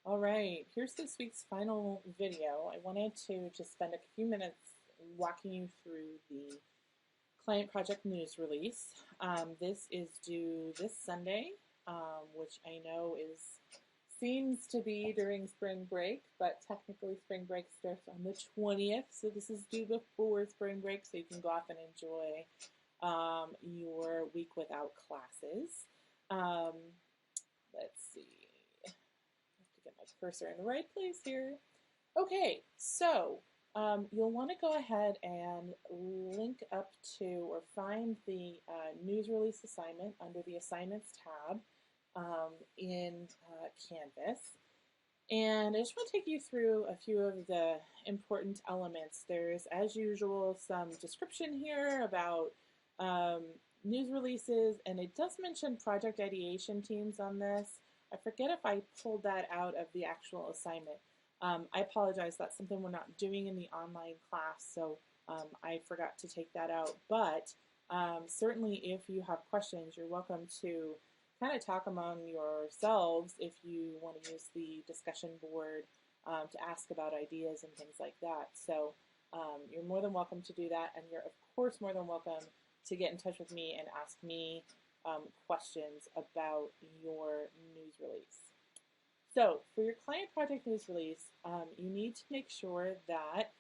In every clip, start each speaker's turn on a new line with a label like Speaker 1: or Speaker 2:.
Speaker 1: All right, here's this week's final video. I wanted to just spend a few minutes walking you through the client project news release. This is due this Sunday, which I know seems to be during spring break, but technically spring break starts on the 20th, so this is due before spring break, so you can go off and enjoy your week without classes. Um, let's see. To get my cursor in the right place here. Okay, so you'll want to go ahead and link up to or find the news release assignment under the assignments tab in Canvas. And I just want to take you through a few of the important elements. There's, as usual, some description here about um, news releases, and it does mention project ideation teams on this. I forget if I pulled that out of the actual assignment. I apologize, that's something we're not doing in the online class, so I forgot to take that out. But certainly if you have questions, you're welcome to kind of talk among yourselves if you want to use the discussion board to ask about ideas and things like that. So you're more than welcome to do that, and you're of course more than welcome to get in touch with me and ask me questions about your news release. So for your client project news release, you need to make sure that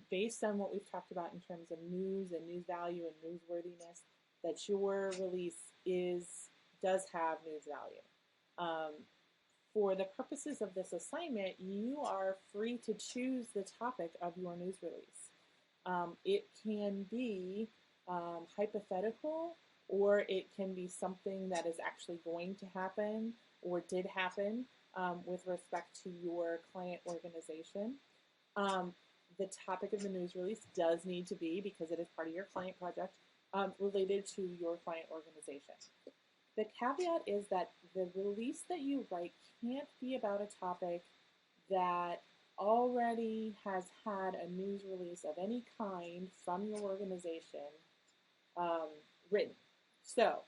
Speaker 1: based on what we've talked about in terms of news and news value and newsworthiness, that your release does have news value. For the purposes of this assignment, you are free to choose the topic of your news release. It can be hypothetical, or it can be something that is actually going to happen or did happen with respect to your client organization. The topic of the news release does need to be, because it is part of your client project, related to your client organization. The caveat is that the release that you write can't be about a topic that already has had a news release of any kind from your organization um, written. So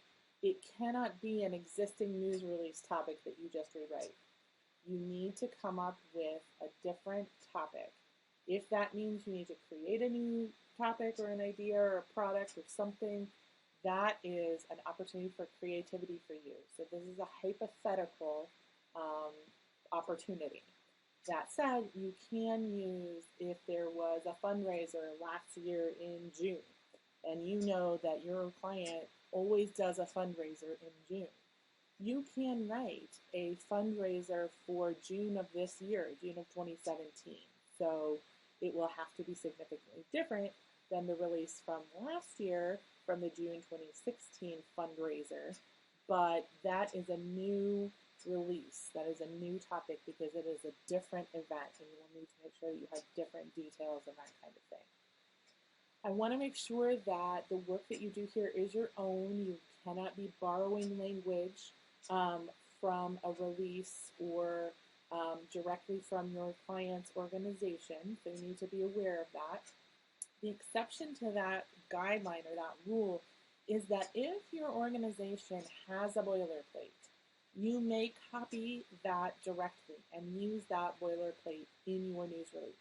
Speaker 1: it cannot be an existing news release topic that you just rewrite. You need to come up with a different topic. If that means you need to create a new topic or an idea or a product or something, that is an opportunity for creativity for you. So this is a hypothetical opportunity. That said, you can use, if there was a fundraiser last year in June, and you know that your client always does a fundraiser in June, you can write a fundraiser for June of this year, June of 2017. So it will have to be significantly different than the release from last year, from the June 2016 fundraiser. But that is a new release. That is a new topic because it is a different event, and you will need to make sure that you have different details and that kind of thing. I want to make sure that the work that you do here is your own. You cannot be borrowing language from a release or directly from your client's organization. So you need to be aware of that. The exception to that guideline or that rule is that if your organization has a boilerplate, you may copy that directly and use that boilerplate in your news release.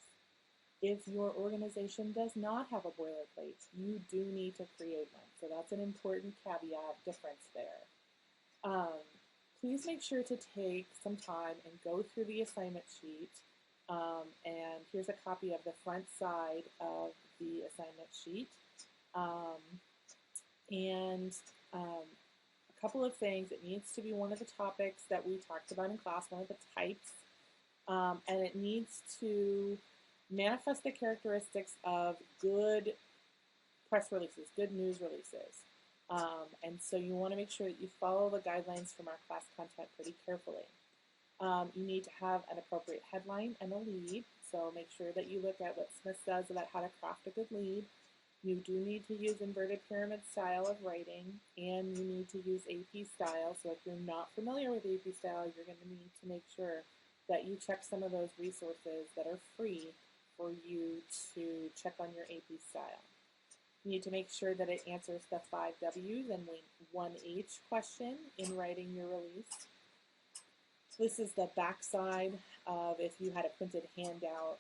Speaker 1: If your organization does not have a boilerplate, you do need to create one. So that's an important caveat difference there. Please make sure to take some time and go through the assignment sheet. And here's a copy of the front side of the assignment sheet. A couple of things. It needs to be one of the topics that we talked about in class, one of the types. And it needs to manifest the characteristics of good press releases, good news releases. And so you want to make sure that you follow the guidelines from our class content pretty carefully. You need to have an appropriate headline and a lead. So make sure that you look at what Smith says about how to craft a good lead. You do need to use inverted pyramid style of writing, and you need to use AP style. So if you're not familiar with AP style, you're going to need to make sure that you check some of those resources that are free for you to check on your AP style. You need to make sure that it answers the 5 W's and 1 H question in writing your release. This is the back side of if you had a printed handout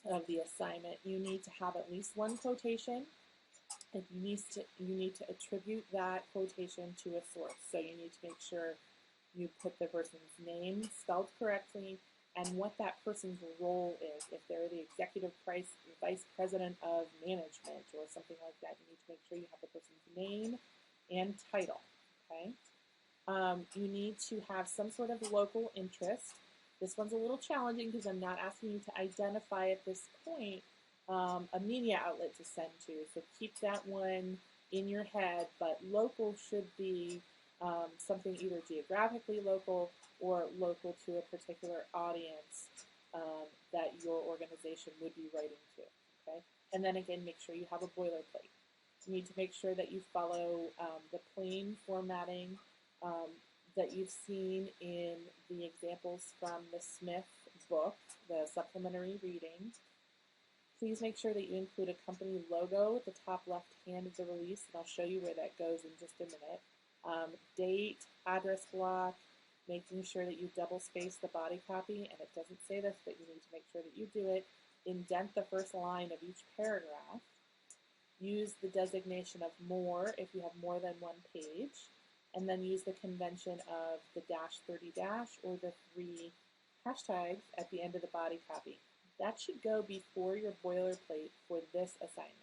Speaker 1: of the assignment. You need to have at least one quotation. If you need to attribute that quotation to a source. So you need to make sure you put the person's name spelled correctly and what that person's role is. If they're the executive vice president of management or something like that, you need to make sure you have the person's name and title. Okay. You need to have some sort of local interest. This one's a little challenging because I'm not asking you to identify at this point a media outlet to send to. So keep that one in your head, but local should be something either geographically local or local to a particular audience that your organization would be writing to. Okay? And then again, make sure you have a boilerplate. You need to make sure that you follow the plain formatting that you've seen in the examples from the Smith book, the supplementary reading. Please make sure that you include a company logo at the top left hand of the release, and I'll show you where that goes in just a minute. Date, address block, making sure that you double space the body copy, and it doesn't say this, but you need to make sure that you do it. Indent the first line of each paragraph. Use the designation of more if you have more than one page, and then use the convention of the -30- or the 3 hashtags at the end of the body copy. That should go before your boilerplate for this assignment.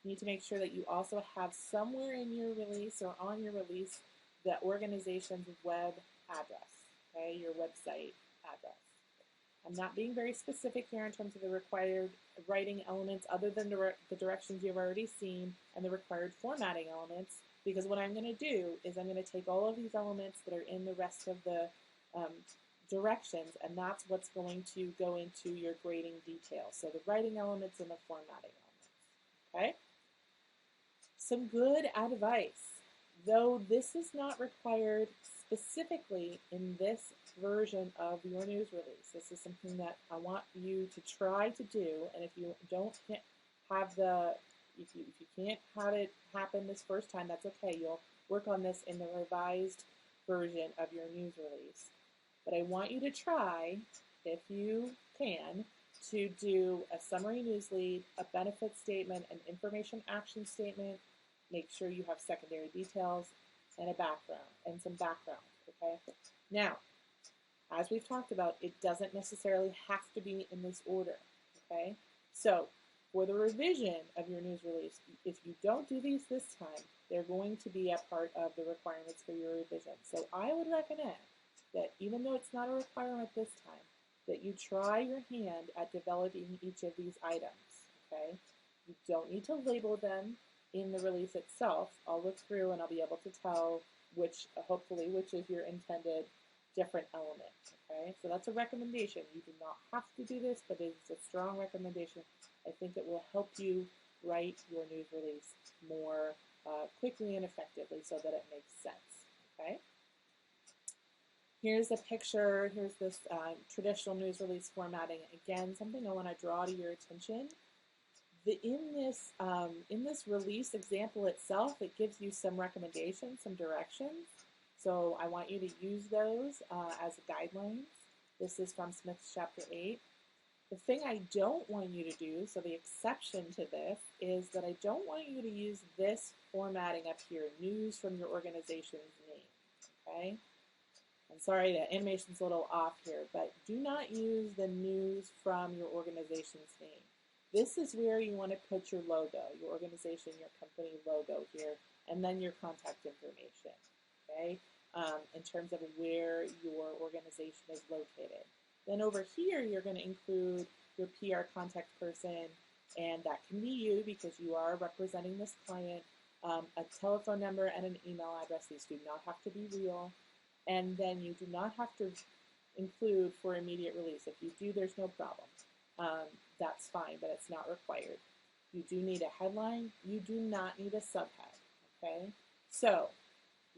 Speaker 1: You need to make sure that you also have somewhere in your release or on your release the organization's web address, okay, your website address. I'm not being very specific here in terms of the required writing elements other than the directions you've already seen and the required formatting elements, because what I'm going to do is I'm going to take all of these elements that are in the rest of the directions, and that's what's going to go into your grading details. So the writing elements and the formatting elements. Okay? Some good advice. Though this is not required specifically in this version of your news release, this is something that I want you to try to do, and if you can't have it happen this first time, that's okay. You'll work on this in the revised version of your news release. But I want you to try, if you can, to do a summary news lead, a benefit statement, an information action statement. Make sure you have secondary details and a background and some background. Okay. Now, as we've talked about, it doesn't necessarily have to be in this order. Okay. So, for the revision of your news release, if you don't do these this time, they're going to be a part of the requirements for your revision. So, I would recommend that even though it's not a requirement this time, that you try your hand at developing each of these items. Okay. You don't need to label them in the release itself. I'll look through and I'll be able to tell hopefully, which is your intended different element. Okay, so that's a recommendation. You do not have to do this, but it's a strong recommendation. I think it will help you write your news release more quickly and effectively so that it makes sense. Okay. Here's a picture. Here's this traditional news release formatting. Again, something I want to draw to your attention. In this release example itself, it gives you some recommendations, some directions. So I want you to use those as guidelines. This is from Smith's Chapter 8. The thing I don't want you to do, so the exception to this, is that I don't want you to use this formatting up here, news from your organization's name. Okay? I'm sorry, the animation's a little off here, but do not use the news from your organization's name. This is where you want to put your logo, your organization, your company logo here, and then your contact information, okay, in terms of where your organization is located. Then over here, you're going to include your PR contact person, and that can be you because you are representing this client, a telephone number and an email address. These do not have to be real. And then you do not have to include for immediate release. If you do, there's no problem. That's fine, but it's not required. You do need a headline. You do not need a subhead, okay? So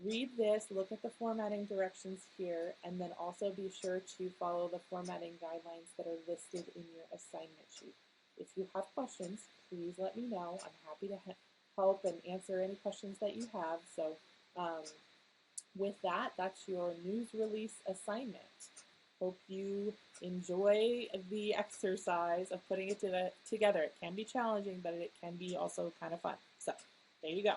Speaker 1: read this, look at the formatting directions here, and then also be sure to follow the formatting guidelines that are listed in your assignment sheet. If you have questions, please let me know. I'm happy to help and answer any questions that you have. So with that, that's your news release assignment. Hope you enjoy the exercise of putting it together. It can be challenging, but it can be also kind of fun. So there you go.